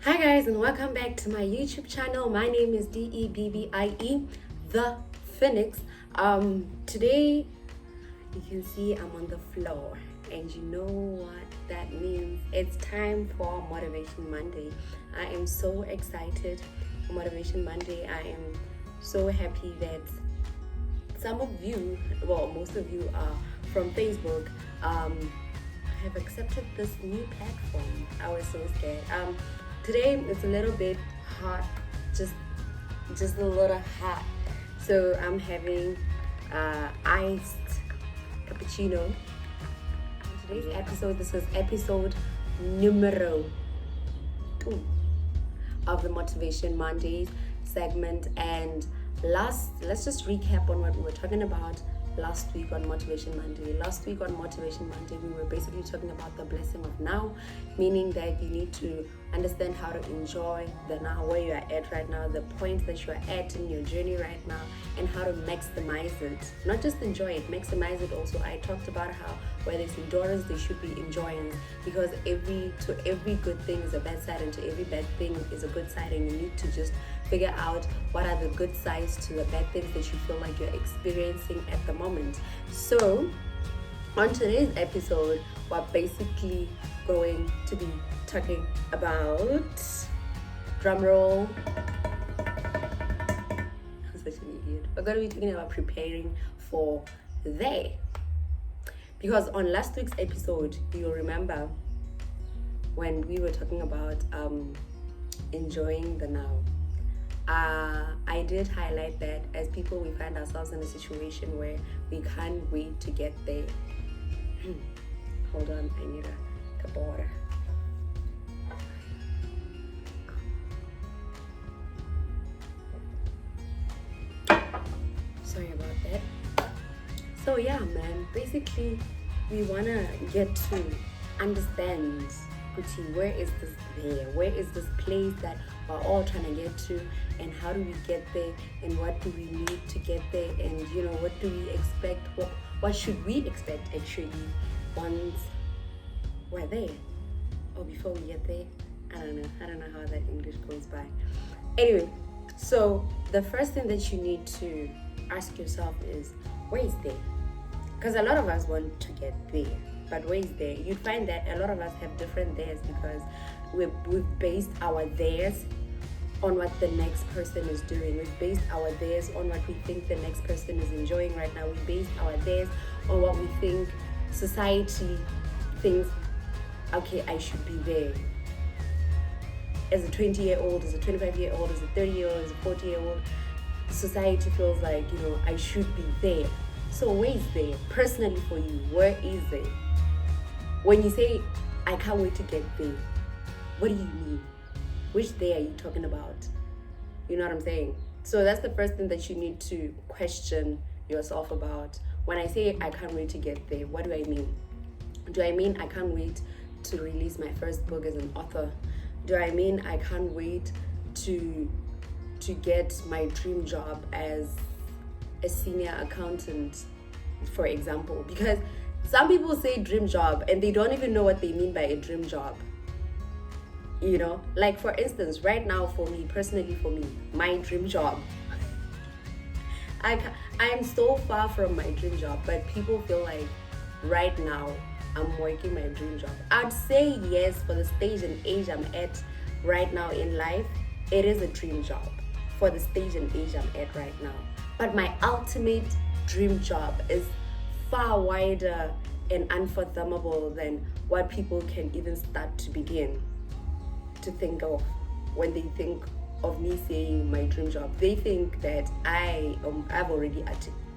Hi guys, and welcome back to my YouTube channel. My name is Debbie, the Phoenix. Today you can see I'm on the floor, and you know what that means. It's time for Motivation Monday. I am so excited for Motivation Monday. I am so happy that some of you, well, most of you are from Facebook, have accepted this new platform. I was so scared. Today it's a little bit hot, just a little hot. So I'm having iced cappuccino. Today's episode, this is episode numero 2 of the Motivation Mondays segment. And let's just recap on what we were talking about last week on Motivation Monday. Last week on Motivation Monday, we were basically talking about the blessing of now, meaning that you need to understand how to enjoy the now, where you are at right now, the point that you are at in your journey right now, and how to maximize it. Not just enjoy it, maximize it also. I talked about how where there's endurance, there should be enjoyance, because to every good thing is a bad side, and to every bad thing is a good side, and you need to just figure out what are the good sides to the bad things that you feel like you're experiencing at the moment. So on today's episode, we're basically going to be talking about, drumroll, I'm such an idiot. We're going to be talking about preparing for there. Because on last week's episode, you'll remember when we were talking about enjoying the now. I did highlight that as people, we find ourselves in a situation where we can't wait to get there. Hold on, I need a cup of water. Sorry about that. So yeah, man, basically we wanna get to understand, where is this there? Where is this place that we're all trying to get to, and how do we get there, and what do we need to get there, and what do we expect? What should we expect actually once we're there, or before we get there? I don't know how that English goes by. Anyway, so the first thing that you need to ask yourself is, where is there? Because a lot of us want to get there, but where is there? You'd find that a lot of us have different theirs, because we've based our theirs on what the next person is doing. We've based our theirs on what we think the next person is enjoying right now. We based our theirs on what we think society thinks, okay, I should be there. As a 20-year-old, as a 25-year-old, as a 30-year-old, as a 40-year-old, society feels like, I should be there. So where is there? Personally for you, where is there? When you say, I can't wait to get there, what do you mean? Which day are you talking about? You know what I'm saying? So that's the first thing that you need to question yourself about. When I say I can't wait to get there, what do I mean? Do I mean I can't wait to release my first book as an author? Do I mean I can't wait to get my dream job as a senior accountant, for example? Because some people say dream job and they don't even know what they mean by a dream job. Like for instance, right now for me, personally for me, my dream job, I am so far from my dream job, but people feel like right now I'm working my dream job. I'd say yes, for the stage and age I'm at right now in life, it is a dream job for the stage and age I'm at right now. But my ultimate dream job is far wider and unfathomable than what people can even start to begin to think of when they think of me saying my dream job. They think that I've already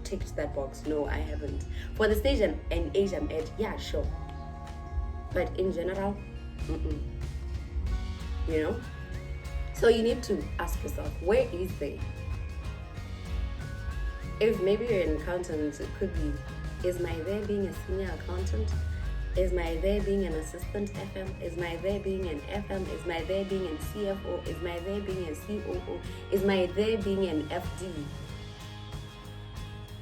ticked that box. No, I haven't. For the stage and age I'm at, yeah, sure. But in general, So you need to ask yourself, where is there? If maybe you're an accountant, it could be, is my there being a senior accountant? Is my there being an assistant FM? Is my there being an FM? Is my there being an CFO? Is my there being a COO? Is my there being an FD?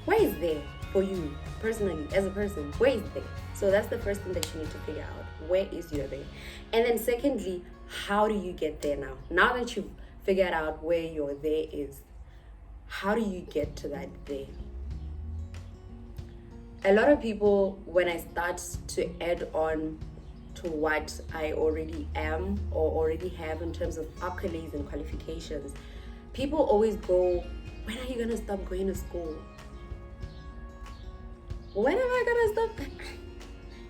Where is there for you personally as a person? Where is there? So that's the first thing that you need to figure out. Where is your there? And then secondly, how do you get there now? Now that you've figured out where your there is, how do you get to that there? A lot of people, when I start to add on to what I already am or already have in terms of accolades and qualifications, people always go, when are you gonna stop going to school? When am I gonna stop?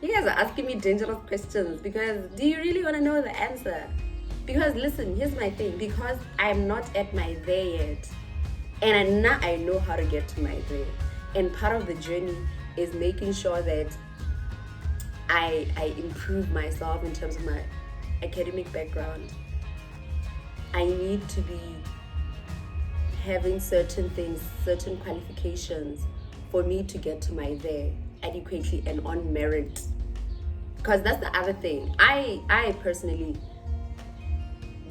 You guys are asking me dangerous questions because do you really want to know the answer? Because listen, here's my thing. Because I'm not at my there yet, and now I know how to get to my there. And part of the journey is making sure that I improve myself in terms of my academic background. I need to be having certain things, certain qualifications for me to get to my there adequately and on merit. Because that's the other thing. I personally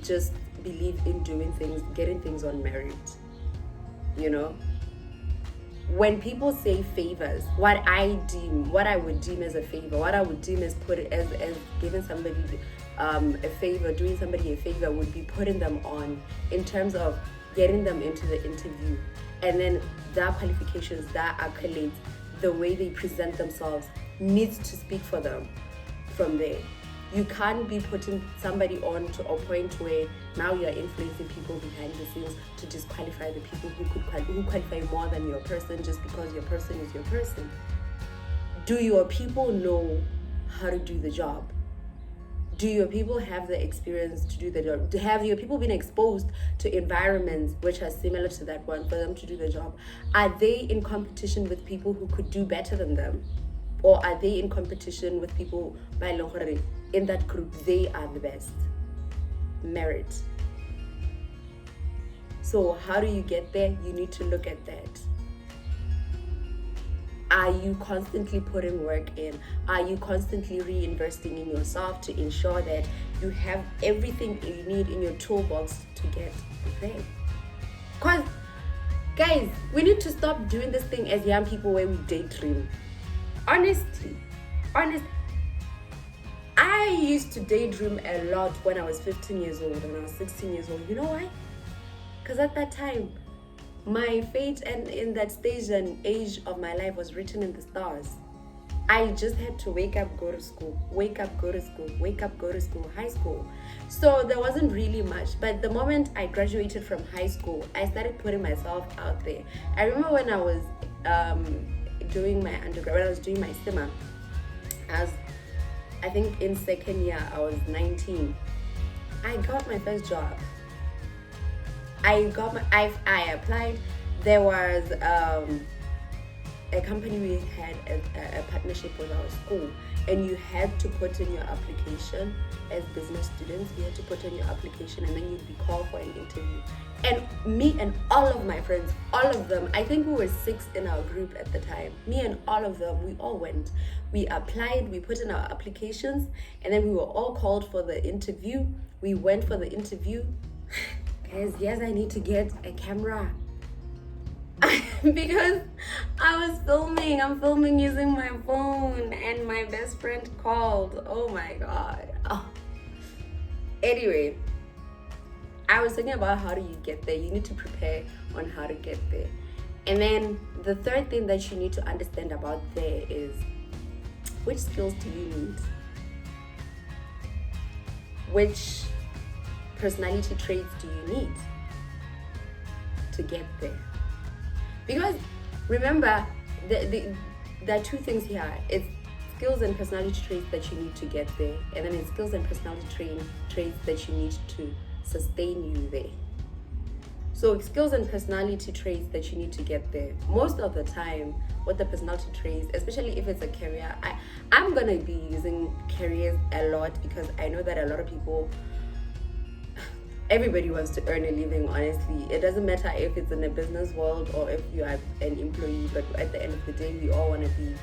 just believe in doing things, getting things on merit. You know? When people say favors, what I would deem as a favor, what I would deem as giving somebody a favor, doing somebody a favor would be putting them on in terms of getting them into the interview. And then their qualifications, their accolades, the way they present themselves needs to speak for them from there. You can't be putting somebody on to a point where now you are influencing people behind the scenes to disqualify the people who qualify more than your person just because your person is your person. Do your people know how to do the job? Do your people have the experience to do the job? Have your people been exposed to environments which are similar to that one for them to do the job? Are they in competition with people who could do better than them? Or are they in competition with people by Longore? In that group, they are the best. Merit. So how do you get there? You need to look at that. Are you constantly putting work in? Are you constantly reinvesting in yourself to ensure that you have everything you need in your toolbox to get there? Because, guys, we need to stop doing this thing as young people where we daydream. Honestly, I used to daydream a lot when I was 15 years old, when I was 16 years old. You know why? Because at that time, my fate and in that stage and age of my life was written in the stars. I just had to wake up, go to school, wake up, go to school, wake up, go to school, high school. So there wasn't really much. But the moment I graduated from high school, I started putting myself out there. I remember when I was doing my undergrad, when I was doing my STEMA, I think in second year, I was 19. I got my first job. I applied. There was a company we had a partnership with our school, and you had to put in your application as business students. You had to put in your application, and then you'd be called for an interview. And me and all of my friends, all of them, I think we were 6 in our group at the time. Me and all of them, we all went. We applied, we put in our applications, and then we were all called for the interview. We went for the interview. Guys, yes, I need to get a camera. Because I was filming. I'm filming using my phone, and my best friend called. Oh my God. Oh. Anyway, I was thinking about how do you get there. You need to prepare on how to get there. And then the third thing that you need to understand about there is, which skills do you need? Which personality traits do you need to get there? Because remember, there are two things here. It's skills and personality traits that you need to get there, and then it's skills and personality traits that you need to sustain you there. So skills and personality traits that you need to get there. Most of the time, with the personality traits, especially if it's a career, I'm gonna be using careers a lot because I know that a lot of people, everybody wants to earn a living, honestly. It doesn't matter if it's in a business world or if you are an employee, but at the end of the day, we all want to be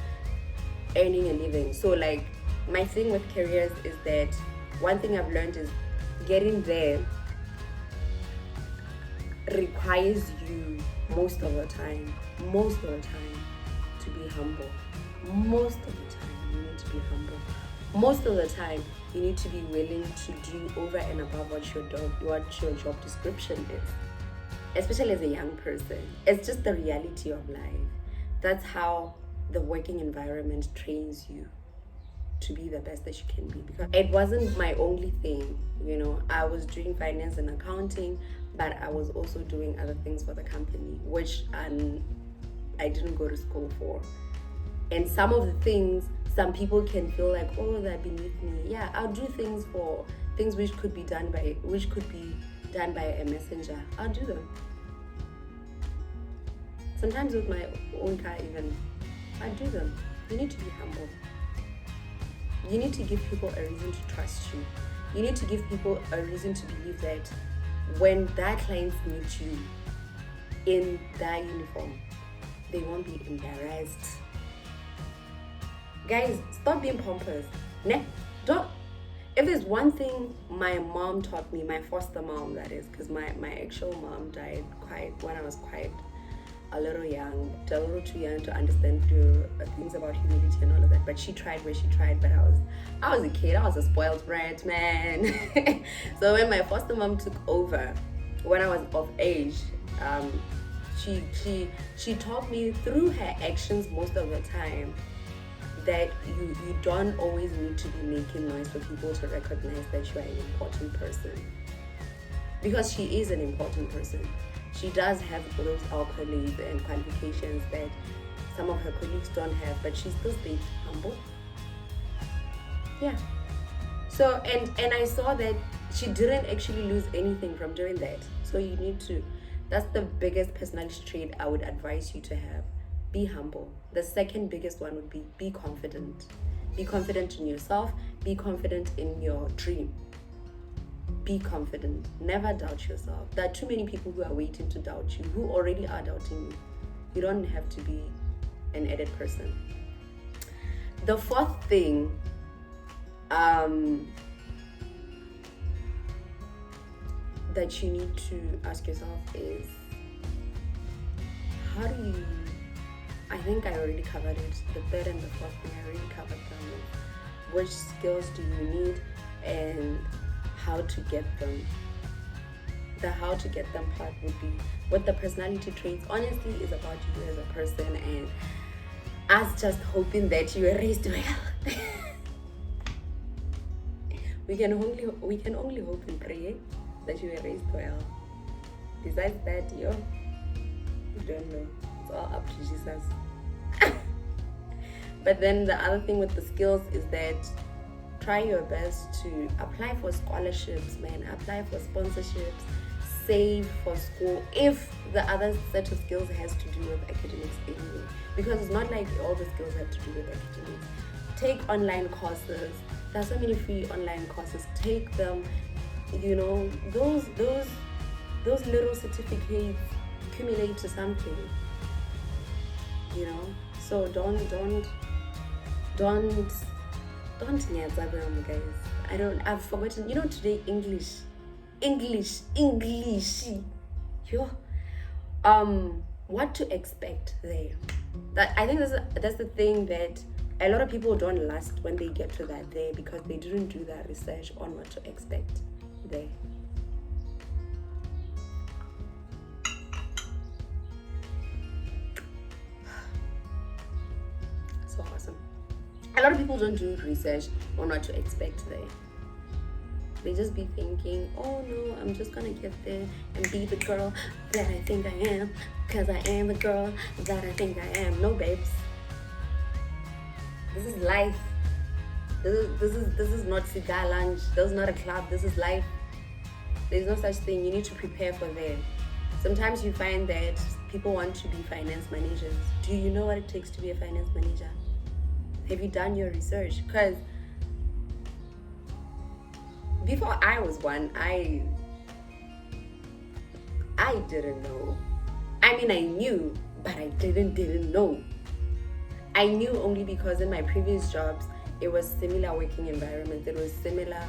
earning a living. So like, my thing with careers is that one thing I've learned is getting there requires you most of the time to be humble. Most of the time, you need to be humble. Most of the time, you need to be willing to do over and above what your job description is. Especially as a young person, it's just the reality of life. That's how the working environment trains you to be the best that you can be. Because it wasn't my only thing, I was doing finance and accounting, but I was also doing other things for the company, which I didn't go to school for. And some of the things, some people can feel like, oh, they're beneath me. Yeah, I'll do things which could be done by a messenger. I'll do them. Sometimes with my own car even, I do them. You need to be humble. You need to give people a reason to trust you. You need to give people a reason to believe that when their clients meet you in their uniform, they won't be embarrassed. Guys, stop being pompous. If there's one thing my mom taught me, my foster mom that is, because my actual mom died when I was quite a little young, a little too young to understand things about humility and all of that. But she tried where she tried. But I was a kid. I was a spoiled brat, man. So when my foster mom took over, when I was of age, she taught me through her actions most of the time that you don't always need to be making noise for people to recognize that you are an important person. Because she is an important person. She does have those accolades and qualifications that some of her colleagues don't have, but she still stayed humble. Yeah. So, and I saw that she didn't actually lose anything from doing that. So that's the biggest personality trait I would advise you to have. Be humble. The second biggest one would be confident. Be confident in yourself. Be confident in your dream. Be confident. Never doubt yourself. There are too many people who are waiting to doubt you, who already are doubting you. You don't have to be an added person. The fourth thing, that you need to ask yourself is, how do you, I think I already covered it. The third and the fourth thing, I already covered them. Which skills do you need and how to get them. The how to get them part would be what the personality traits honestly is about you as a person, and us just hoping that you were raised well. we can only hope and pray that you were raised well. Besides that, we don't know. It's all up to Jesus. But then the other thing with the skills is that try your best to apply for scholarships, man. Apply for sponsorships. Save for school if the other set of skills has to do with academics anyway. Because it's not like all the skills have to do with academics. Take online courses. There are so many free online courses. Take them. Those little certificates accumulate to something. So don't nyadza them, guys. I've forgotten. Today English. Yo. What to expect there? I think that's the thing that a lot of people don't last when they get to that there, because they didn't do that research on what to expect there. So awesome. A lot of people don't do research on what to expect there. They just be thinking, oh no, I'm just gonna get there and be the girl that I think I am, because I am the girl that I think I am. No, babes. This is life. This is not cigar lunch. This is not a club. This is life. There's no such thing. You need to prepare for that. Sometimes you find that people want to be finance managers. Do you know what it takes to be a finance manager? Have you done your research? Because before I was one, I didn't know. I mean, I knew, but I didn't know. I knew only because in my previous jobs, it was similar working environments. It was similar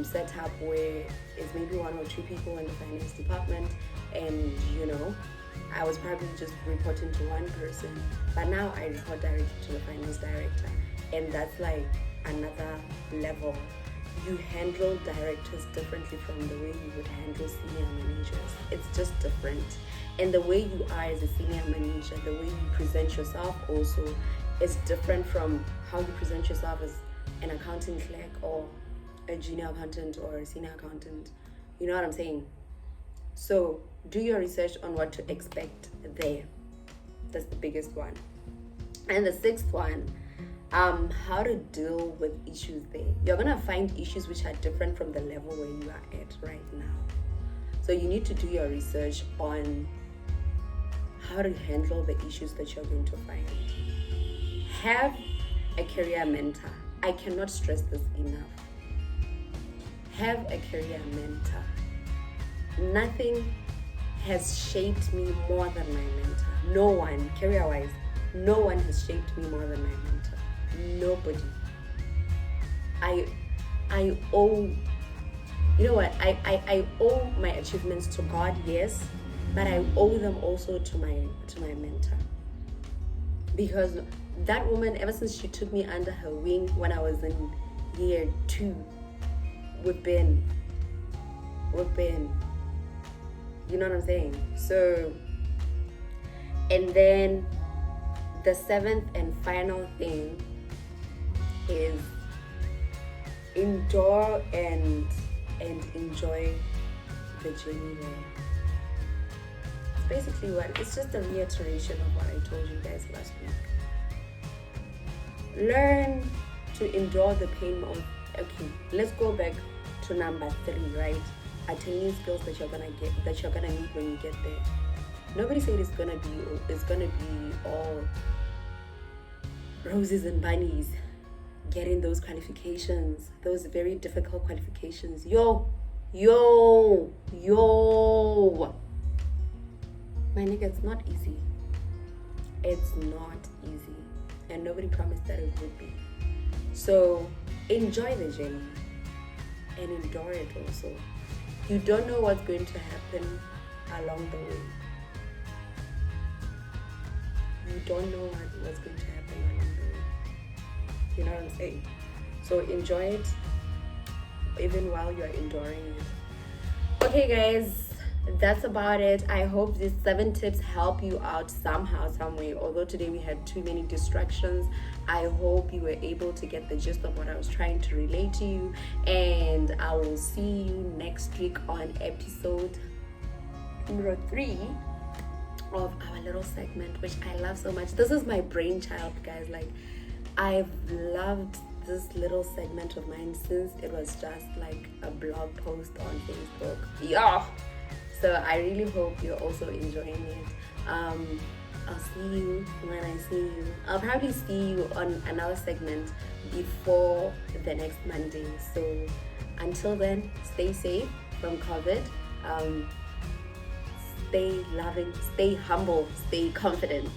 setup where it's maybe one or two people in the finance department, and I was probably just reporting to one person, but now I report directly to the finance director, and that's like another level. You handle directors differently from the way you would handle senior managers. It's just different. And the way you are as a senior manager, the way you present yourself also is different from how you present yourself as an accounting clerk or a junior accountant or a senior accountant. You know what I'm saying? So do your research on what to expect there. That's the biggest one. And the sixth one, how to deal with issues there. You're gonna find issues which are different from the level where you are at right now. So you need to do your research on how to handle the issues that you're going to find. Have a career mentor. I cannot stress this enough. Have a career mentor. Nothing has shaped me more than my mentor. No one, career-wise, no one has shaped me more than my mentor. Nobody. I owe, you know what, I owe my achievements to God, yes, but I owe them also to my mentor. Because that woman, ever since she took me under her wing when I was in year 2, we've been, you know what I'm saying? So, and then the seventh and final thing is endure and enjoy the journey there. It's basically it's just a reiteration of what I told you guys last week. Learn to endure the pain of, okay, let's go back to number 3, right? Attaining skills that you're gonna need when you get there. Nobody said it's gonna be all roses and bunnies. Getting those qualifications, those very difficult qualifications. Yo. My nigga, it's not easy. It's not easy. And nobody promised that it would be. So enjoy the journey and endure it also. You don't know what's going to happen along the way. You don't know what's going to happen along the way. You know what I'm saying? So enjoy it even while you're enduring it. Okay guys, that's about it. I hope these 7 tips help you out somehow, some way. Although today we had too many distractions, I hope you were able to get the gist of what I was trying to relate to you. And I will see you next week on episode number 3 of our little segment, which I love so much. This is my brainchild, guys. Like, I've loved this little segment of mine since it was just like a blog post on Facebook. Yeah. So I really hope you're also enjoying it. I'll see you when I see you. I'll probably see you on another segment before the next Monday. So until then, stay safe from COVID. Stay loving, stay humble, stay confident.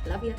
Love ya.